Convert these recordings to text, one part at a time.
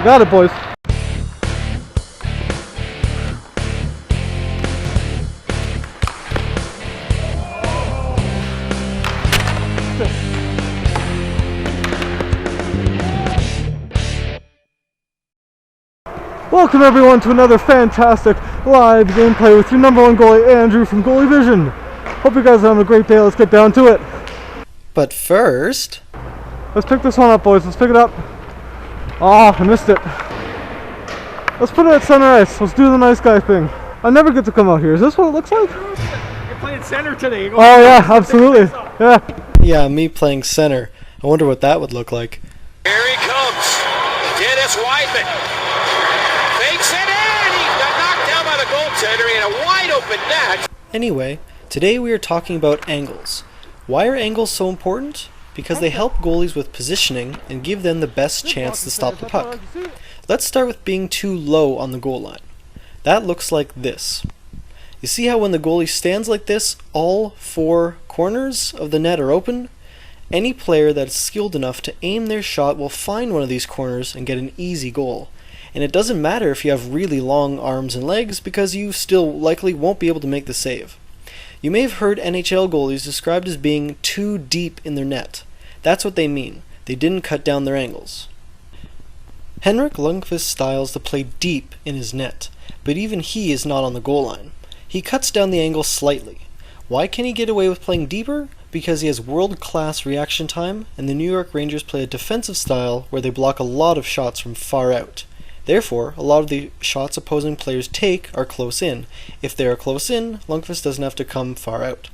You got it, boys. Welcome everyone to another fantastic live gameplay with your number one goalie, Andrew from Goalie Vision. Hope you guys are having a great day. Let's get down to it. But first, let's pick this one up, boys. Let's pick it up. Oh, I missed it. Let's put it at center ice. Let's do the nice guy thing. I never get to come out here. Is this what it looks like? You're playing center today. Oh yeah, absolutely. Yeah, me playing center. I wonder what that would look like. Here he comes. Dennis Weidman. Fakes it in. He got knocked down by the goaltender in a wide open net. Anyway, today we are talking about angles. Why are angles so important? Because they help goalies with positioning and give them the best chance to stop the puck. Let's start with being too low on the goal line. That looks like this. You see how when the goalie stands like this, all four corners of the net are open? Any player that is skilled enough to aim their shot will find one of these corners and get an easy goal. And it doesn't matter if you have really long arms and legs because you still likely won't be able to make the save. You may have heard NHL goalies described as being too deep in their net. That's what they mean. They didn't cut down their angles. Henrik Lundqvist styles to play deep in his net, but even he is not on the goal line. He cuts down the angle slightly. Why can he get away with playing deeper? Because he has world-class reaction time, and the New York Rangers play a defensive style where they block a lot of shots from far out. Therefore, a lot of the shots opposing players take are close in. If they are close in, Lundqvist doesn't have to come far out.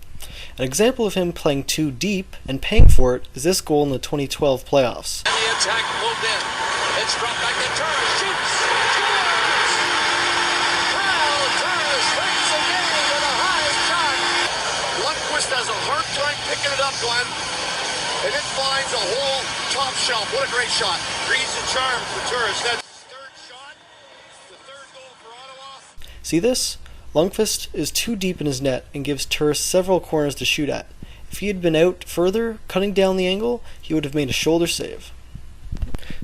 An example of him playing too deep and paying for it is this goal in the 2012 playoffs. And the attack pulled in. It's dropped back to Turris. Shoots. Scores. Kyle Turris wins the game with a high shot. Lundqvist has a hard time picking it up, Glenn. And it finds a whole top shelf. What a great shot. Reads and charm for Turris. That's See this? Lundqvist is too deep in his net and gives Turris several corners to shoot at. If he had been out further, cutting down the angle, he would have made a shoulder save.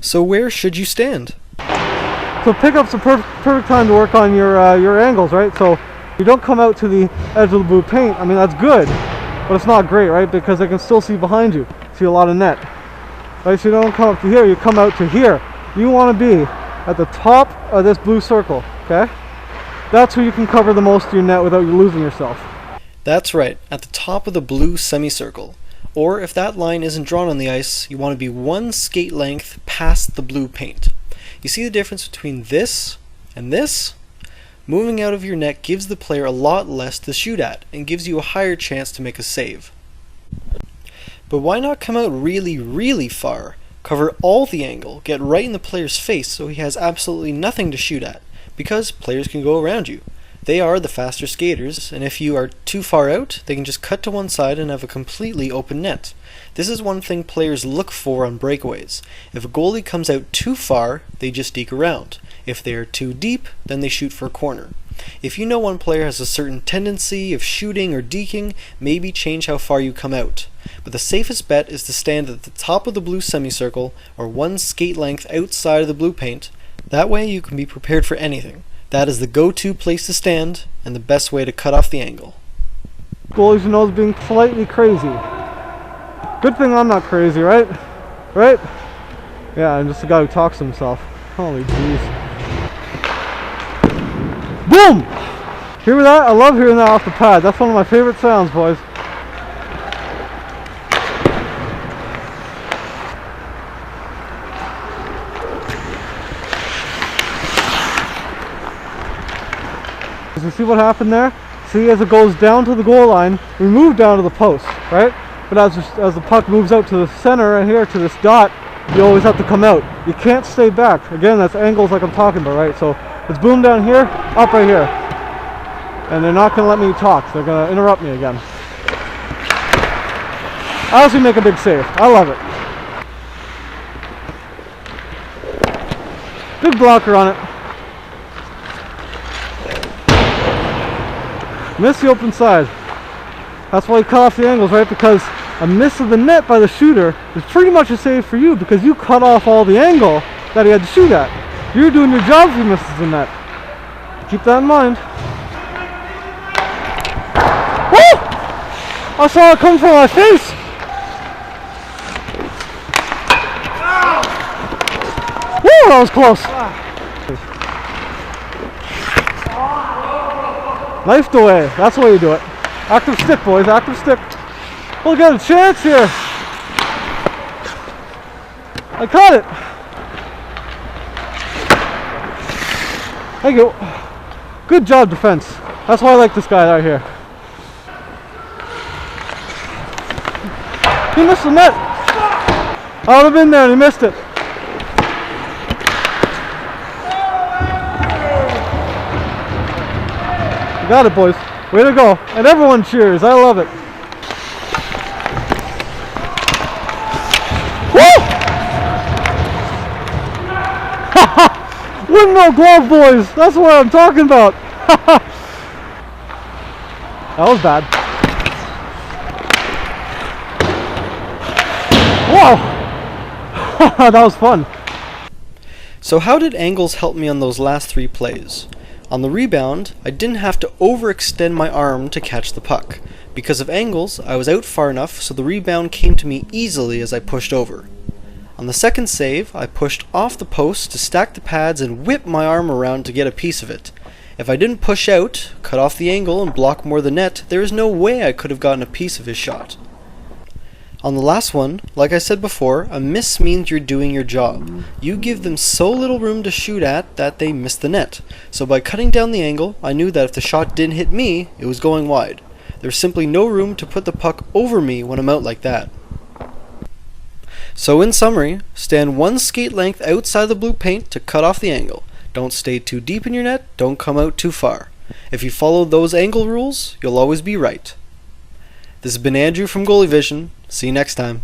So where should you stand? So pickup's a perfect time to work on your angles, right? So you don't come out to the edge of the blue paint. I mean, that's good, but it's not great, right? Because they can still see behind you. See a lot of net. Right? So you don't come up to here, you come out to here. You want to be at the top of this blue circle, okay? That's where you can cover the most of your net without you losing yourself. That's right, at the top of the blue semicircle. Or if that line isn't drawn on the ice, you want to be one skate length past the blue paint. You see the difference between this and this? Moving out of your net gives the player a lot less to shoot at and gives you a higher chance to make a save. But why not come out really, really far? Cover all the angle, get right in the player's face so he has absolutely nothing to shoot at. Because players can go around you. They are the faster skaters, and if you are too far out, they can just cut to one side and have a completely open net. This is one thing players look for on breakaways. If a goalie comes out too far, they just deke around. If they are too deep, then they shoot for a corner. If you know one player has a certain tendency of shooting or deking, maybe change how far you come out. But the safest bet is to stand at the top of the blue semicircle, or one skate length outside of the blue paint. That way you can be prepared for anything. That is the go-to place to stand and the best way to cut off the angle. Goalies know is being slightly crazy. Good thing I'm not crazy, right? Right? Yeah, I'm just a guy who talks to himself. Holy jeez. Boom! Hear that? I love hearing that off the pad. That's one of my favorite sounds, boys. You see what happened there? See, as it goes down to the goal line, we move down to the post, right? But as the puck moves out to the center right here, to this dot, you always have to come out. You can't stay back. Again, that's angles like I'm talking about, right? So let's boom down here, up right here. And they're not going to let me talk. They're going to interrupt me again. I also make a big save. I love it. Big blocker on it. Miss the open side. That's why you cut off the angles, right? Because a miss of the net by the shooter is pretty much a save for you because you cut off all the angle that he had to shoot at. You're doing your job if he misses the net. Keep that in mind. Woo! I saw it come from my face. Woo! That was close. Knifed away. That's the way you do it. Active stick, boys. Active stick. We'll get a chance here. I caught it. Thank you. Good job, defense. That's why I like this guy right here. He missed the net. I would have been there and he missed it. You got it, boys. Way to go. And everyone cheers. I love it. Windmill glove, boys. That's what I'm talking about. That was bad. Whoa. That was fun. So how did angles help me on those last 3 plays? On the rebound, I didn't have to overextend my arm to catch the puck. Because of angles, I was out far enough so the rebound came to me easily as I pushed over. On the second save, I pushed off the post to stack the pads and whip my arm around to get a piece of it. If I didn't push out, cut off the angle, and block more than net, there is no way I could have gotten a piece of his shot. On the last one, like I said before, a miss means you're doing your job. You give them so little room to shoot at that they miss the net. So by cutting down the angle, I knew that if the shot didn't hit me, it was going wide. There's simply no room to put the puck over me when I'm out like that. So in summary, stand 1 skate length outside the blue paint to cut off the angle. Don't stay too deep in your net, don't come out too far. If you follow those angle rules, you'll always be right. This has been Andrew from Goalie Vision. See you next time.